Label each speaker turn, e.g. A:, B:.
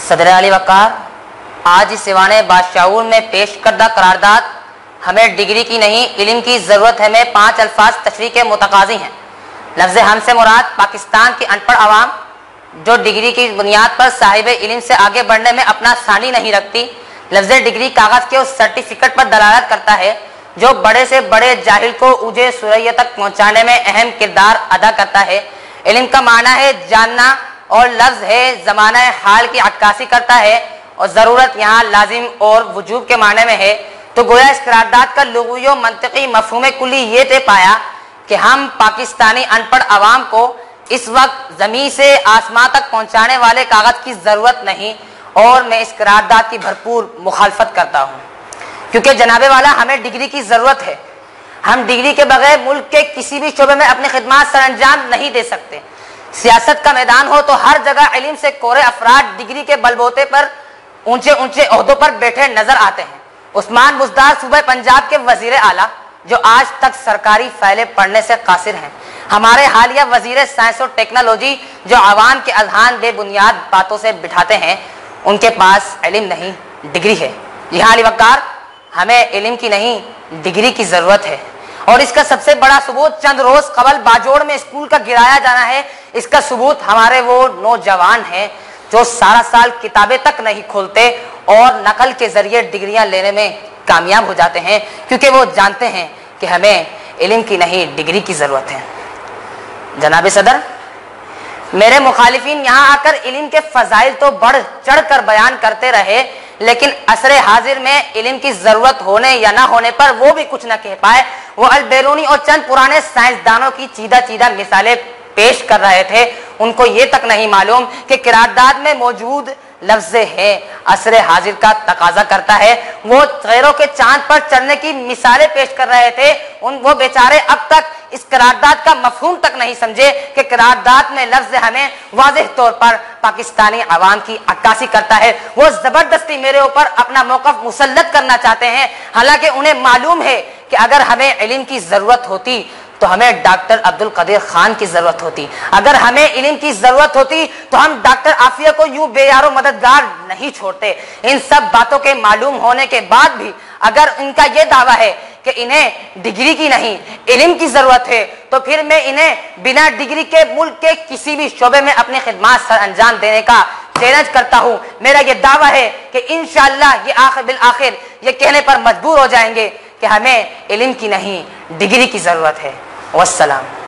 A: صدر علی وقار، آج اس ایوان باشعور میں پیش کردہ قرارداد ہمیں ڈگری کی نہیں علم کی ضرورت ہے میں 5 الفاظ تشریح کے متقاضی ہیں۔ لفظ ہم سے مراد پاکستان کی ان پڑھ عوام جو ڈگری کی بنیاد پر صاحب علم سے آگے بڑھنے میں اپنا ثانی نہیں رکھتی۔ لفظ ڈگری کاغذ کے اس سرٹیفکیٹ پر دلالت کرتا ہے جو بڑے سے بڑے جاہل کو اوج ثریت تک پہنچانے میں اہم کردار ادا کرتا ہے۔ علم کا معنی ہے جاننا اور لفظ ہے زمانہ حال کی عکاسی کرتا ہے، اور ضرورت یہاں لازم اور وجوب کے معنی میں ہے۔ تو گویا اس قرارداد کا لغوی و منطقی مفہوم کلی یہ طے پایا کہ ہم پاکستانی ان پڑھ عوام کو اس وقت زمین سے آسمان تک پہنچانے والے کاغذ کی ضرورت نہیں، اور میں اس قرارداد کی بھرپور مخالفت کرتا ہوں، کیونکہ جناب والا ہمیں ڈگری کی ضرورت ہے۔ ہم ڈگری کے بغیر ملک کے کسی بھی شعبے میں اپنی خدمات سر انجام نہیں دے سکتے۔ سیاست کا میدان ہو تو ہر جگہ علم سے کورے افراد ڈگری کے بلبوتے پر اونچے اونچے عہدوں پر بیٹھے نظر آتے ہیں۔ عثمان بزدار صوبہ پنجاب کے وزیر اعلیٰ جو آج تک سرکاری فائلیں پڑھنے سے قاصر ہیں، ہمارے حالیہ وزیر سائنس اور ٹیکنالوجی جو عوام کے اذہان بے بنیاد باتوں سے بٹھاتے ہیں، ان کے پاس علم نہیں ڈگری ہے۔ جی ہاں علی وقار، ہمیں علم کی نہیں ڈگری کی ضرورت ہے، اور اس کا سب سے بڑا ثبوت چند روز قبل باجوڑ میں اسکول کا گرایا جانا ہے۔ اس کا ثبوت ہمارے وہ نوجوان ہیں جو سارا سال کتابیں تک نہیں کھولتے اور نقل کے ذریعے ڈگریاں لینے میں کامیاب ہو جاتے ہیں، کیونکہ وہ جانتے ہیں کہ ہمیں علم کی نہیں ڈگری کی ضرورت ہے۔ جناب صدر، میرے مخالفین یہاں آ کر علم کے فضائل تو بڑھ چڑھ کر بیان کرتے رہے، لیکن عصر حاضر میں علم کی ضرورت ہونے یا نہ ہونے پر وہ بھی کچھ نہ کہہ پائے۔ وہ البیرونی اور چند پرانے سائنسدانوں کی چیدہ چیدہ مثالیں پیش کر رہے تھے، ان کو یہ تک نہیں معلوم کہ قرارداد میں موجود لفظ ہے عصر حاضر کا تقاضا کرتا ہے۔ وہ غیروں کے چاند پر چڑھنے کی مثالیں پیش کر رہے تھے، وہ بیچارے اب تک اس قرارداد کا مفہوم تک نہیں سمجھے کہ قرارداد میں لفظ ہمیں واضح طور پر پاکستانی عوام کی عکاسی کرتا ہے۔ وہ زبردستی میرے اوپر اپنا موقف مسلط کرنا چاہتے ہیں، حالانکہ انہیں معلوم ہے کہ اگر ہمیں علم کی ضرورت ہوتی تو ہمیں ڈاکٹر عبدالقدیر خان کی ضرورت ہوتی، اگر ہمیں علم کی ضرورت ہوتی تو ہم ڈاکٹر عافیہ کو یوں بے یار و مددگار نہیں چھوڑتے۔ ان سب باتوں کے معلوم ہونے کے بعد بھی اگر ان کا یہ دعویٰ ہے کہ انہیں ڈگری کی نہیں علم کی ضرورت ہے، تو پھر میں انہیں بنا ڈگری کے ملک کے کسی بھی شعبے میں اپنی خدمات سر انجام دینے کا چیلنج کرتا ہوں۔ میرا یہ دعویٰ ہے کہ انشاءاللہ یہ آخر بالآخر یہ کہنے پر مجبور ہو جائیں گے کہ ہمیں علم کی نہیں ڈگری کی ضرورت ہے۔ والسلام۔